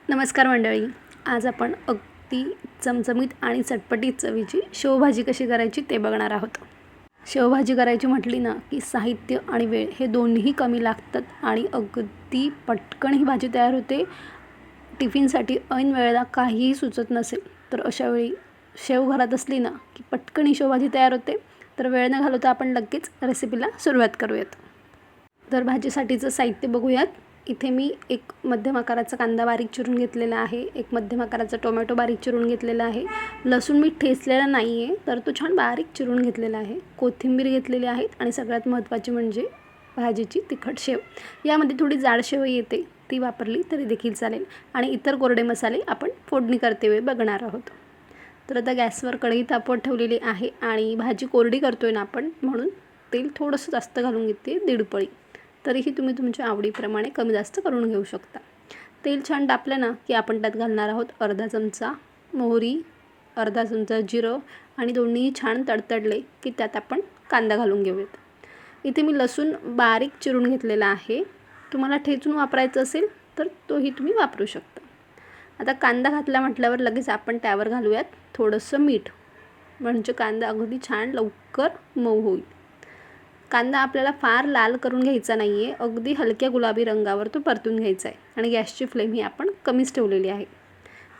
नमस्कार मंडळी. आज आपण अगदी चमचमीत आणि चटपटीत चवीची शेवभाजी कशी करायची ते बघणार आहोत. शेवभाजी करायची म्हटली ना की साहित्य आणि वेळ हे दोन्हीही कमी लागतात आणि अगदी पटकन ही भाजी तयार होते. टिफिनसाठी ऐन वेळेला काहीही सुचत नसेल तर अशा वेळी शेव घरात असली ना की पटकन ही शेवभाजी तयार होते. तर वेळ न घालवता आपण लगेच रेसिपीला सुरुवात करूयात. तर भाजीसाठीचं साहित्य बघूयात. इथे मी एक मध्यम आकाराचा कांदा बारीक चिरून घेतलेला आहे, एक मध्यम आकाराचा टोमॅटो बारीक चिरून घेतलेला आहे, लसूण मी ठेचलेला नाही आहे तर तो छान बारीक चिरून घेतलेला आहे, कोथिंबीर घेतलेली आहेत आणि सगळ्यात महत्त्वाची म्हणजे भाजीची तिखट शेव. यामध्ये थोडी जाड शेव येते, ती वापरली तरी देखील चालेल आणि इतर कोरडे मसाले आपण फोडणी करते वेळी बघणार आहोत. तर आता गॅसवर कढई तापवत ठेवलेली आहे आणि भाजी कोरडी करतोय ना आपण, म्हणून तेल थोडंसं जास्त घालून घेते, 1.5 पळी. तरीही तुम्ही तुमच्या आवडीप्रमाणे कमी जास्त करून घेऊ शकता. तेल छान तापलं ना की आपण त्यात घालणार आहोत अर्धा चमचा मोहरी, अर्धा चमचा जिरं आणि दोन्ही छान तडतडले की त्यात आपण कांदा घालून घेऊयात. इथे मी लसूण बारीक चिरून घेतलेला आहे. तुम्हाला ठेचून वापरायचं असेल तर तोही तुम्ही वापरू शकता. आता कांदा घातला म्हटल्यावर लगेच आपण त्यावर घालूयात थोडंसं मीठ, म्हणजे कांदा अगदी छान लवकर मऊ होईल. कांदा आपल्याला फार लाल करून घ्यायचा नाही आहे, अगदी हलक्या गुलाबी रंगावर तो परतून घ्यायचा आहे आणि गॅसची फ्लेम ही आपण कमीच ठेवलेली आहे.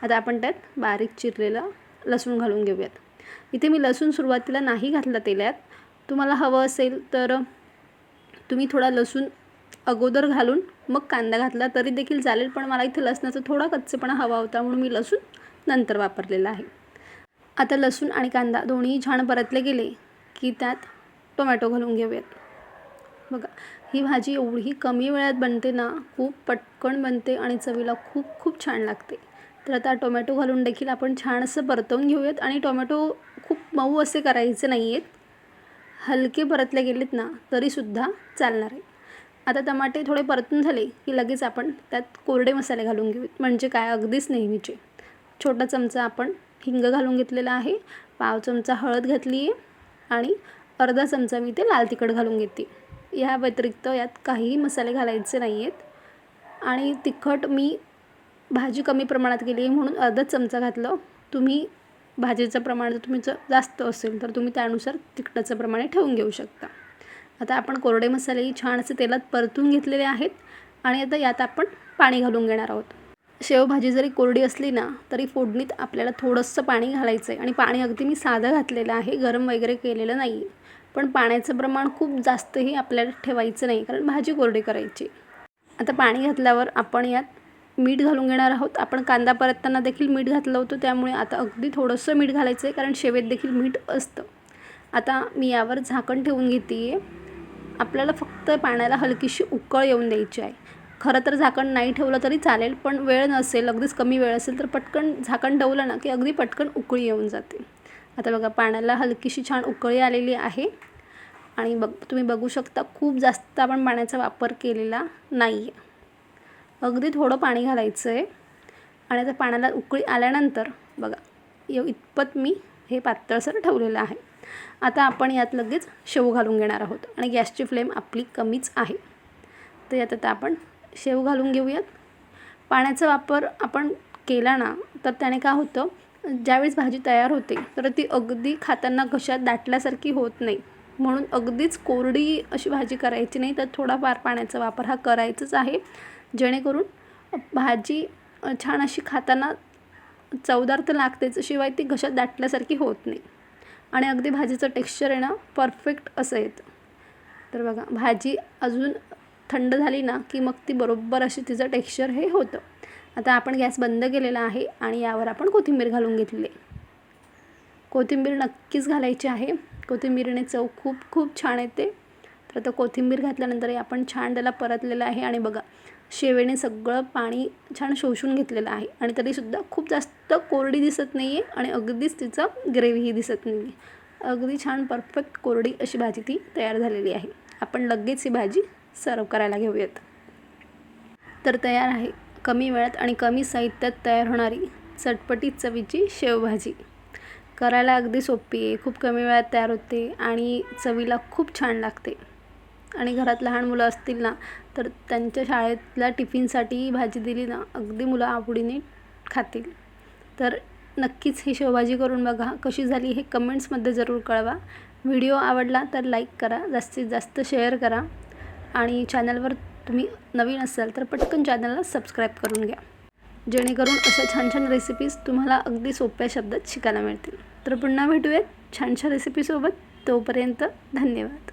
आता आपण त्यात बारीक चिरलेला लसूण घालून घेऊयात. इथे मी लसूण सुरुवातीला नाही घातला तेलात. तुम्हाला हवं असेल तर तुम्ही थोडा लसूण अगोदर घालून मग कांदा घातला तरी देखील चालेल, पण मला इथे लसणाचा थोडा कच्चेपणा हवा होता म्हणून मी लसूण नंतर वापरलेला आहे. आता लसूण आणि कांदा दोन्ही छान परतले गेले की त्यात टोमॅटो घालून घेऊयात. बघा, ही भाजी एवढी कमी वेळात बनते ना, खूप पटकन बनते आणि चवीला खूप खूप छान लागते. तर आता टोमॅटो घालून देखील आपण छान असं परतवून घेऊयात आणि टोमॅटो खूप मऊ असे करायचे नाही आहेत, हलके परतले गेलेत ना तरीसुद्धा चालणार आहे. आता टमाटे थोडे परतून झाले की लगेच आपण त्यात कोरडे मसाले घालून घेऊयात, म्हणजे काय अगदीच नेहमीचे. छोटा चमचा आपण हिंग घालून घेतलेला आहे, पाव चमचा हळद घातली आहे आणि अर्धा चमचा मी ते लाल तिखट घालून घेते. या व्यतिरिक्त यात काहीही मसाले घालायचे नाही आहेत आणि तिखट मी भाजी कमी प्रमाणात केली आहे म्हणून अर्धा चमचा घातलं. तुम्ही भाजीचं प्रमाण जर तुमचं जास्त असेल तर तुम्ही त्यानुसार तिखटाचं प्रमाणे ठेवून घेऊ शकता. आता आपण कोरडे मसालेही छान असे तेलात परतून घेतलेले आहेत आणि आता यात आपण पाणी घालून घेणार आहोत. शेवभाजी जरी कोरडी असली ना तरी फोडणीत आपल्याला थोडंसं पाणी घालायचं आहे आणि पाणी अगदी मी साधं घातलेलं आहे, गरम वगैरे केलेलं नाही आहे. पण पाण्याचं प्रमाण खूप जास्तही आपल्याला ठेवायचं नाही, कारण भाजी कोरडी करायची. आता पाणी घातल्यावर आपण यात मीठ घालून घेणार आहोत. आपण कांदा परतताना देखील मीठ घातलं होतं, त्यामुळे आता अगदी थोडंसं मीठ घालायचं आहे, कारण शेवेत देखील मीठ असतं. आता मी यावर झाकण ठेवून घेते आहे. आपल्याला फक्त पाण्याला हलकीशी उकळ येऊन द्यायची आहे. खरं तर झाकण नाही ठेवलं तरी चालेल, पण वेळ नसेल, अगदीच कमी वेळ असेल तर पटकन झाकण ठेवलं ना की अगदी पटकन उकळी येऊन जाते. आता बघा, पाण्याला हलकीशी छान उकळी आलेली आहे आणि तुम्ही बघू शकता खूप जास्त आपण पाण्याचा वापर केलेला नाही आहे. अगदी थोडं पाणी घालायचं आहे आणि आता पाण्याला उकळी आल्यानंतर बघा इतपत मी हे पातळसर ठेवलेलं आहे. आता आपण यात लगेच शेव घालून घेणार आहोत आणि गॅसची फ्लेम आपली कमीच आहे. तर यात आता आपण शेव घालून घेऊयात. पाण्याचा वापर आपण केला ना तर त्याने काय होतं, ज्यावेळेस भाजी तयार होते तर ती अगदी खाताना घशात दाटल्यासारखी होत नाही, म्हणून अगदीच कोरडी अशी भाजी करायची नाही, तर थोडाफार पाण्याचा वापर हा करायचाच आहे, जेणेकरून भाजी छान अशी खाताना चवदार तर लागतेच, शिवाय ती घशात दाटल्यासारखी होत नाही आणि अगदी भाजीचं टेक्स्चर आहे ना परफेक्ट असं येतं. तर बघा, भाजी अजून थंड झाली ना की मग ती बरोबर अशी तिचं टेक्स्चर हे होतं. आता आपण गॅस बंद केलेला आहे आणि यावर आपण कोथिंबीर घालून घेतली आहे. कोथिंबीर नक्कीच घालायची आहे, कोथिंबीरीने चव खूप खूप छान येते. तर आता कोथिंबीर घातल्यानंतर आपण छान त्याला परतलेलं आहे आणि बघा शेवेने सगळं पाणी छान शोषून घेतलेलं आहे आणि तरीसुद्धा खूप जास्त कोरडी दिसत नाही आहे आणि अगदीच तिचं ग्रेव्हीही दिसत नाही आहे. अगदी छान परफेक्ट कोरडी अशी भाजी ती तयार झालेली आहे. आपण लगेच ही भाजी सर्व करायला घेऊयात. तर तयार आहे कमी वेळात आणि कमी साहित्यात तयार होणारी चटपटीत चवीची शेवभाजी. करायला अगदी सोपी आहे, खूप कमी वेळात तयार होते आणि चवीला खूप छान लागते. आणि घरात लहान मुलं असतील ना तर त्यांच्या शाळेतल्या टिफिनसाठी ही भाजी दिली ना, अगदी मुलं आवडीने खातील. तर नक्कीच ही शेवभाजी करून बघा. कशी झाली हे कमेंट्समध्ये जरूर कळवा. व्हिडिओ आवडला तर लाईक करा, जास्तीत जास्त शेअर करा आणि चॅनलवर तुम्ही नवीन असाल तर पटकन चॅनलला सबस्क्राईब करून घ्या, जेणेकरून अशा छान छान रेसिपीज तुम्हाला अगदी सोप्या शब्दात शिकायला मिळतील. तर पुन्हा भेटूयात छानशा रेसिपीसोबत. तोपर्यंत धन्यवाद.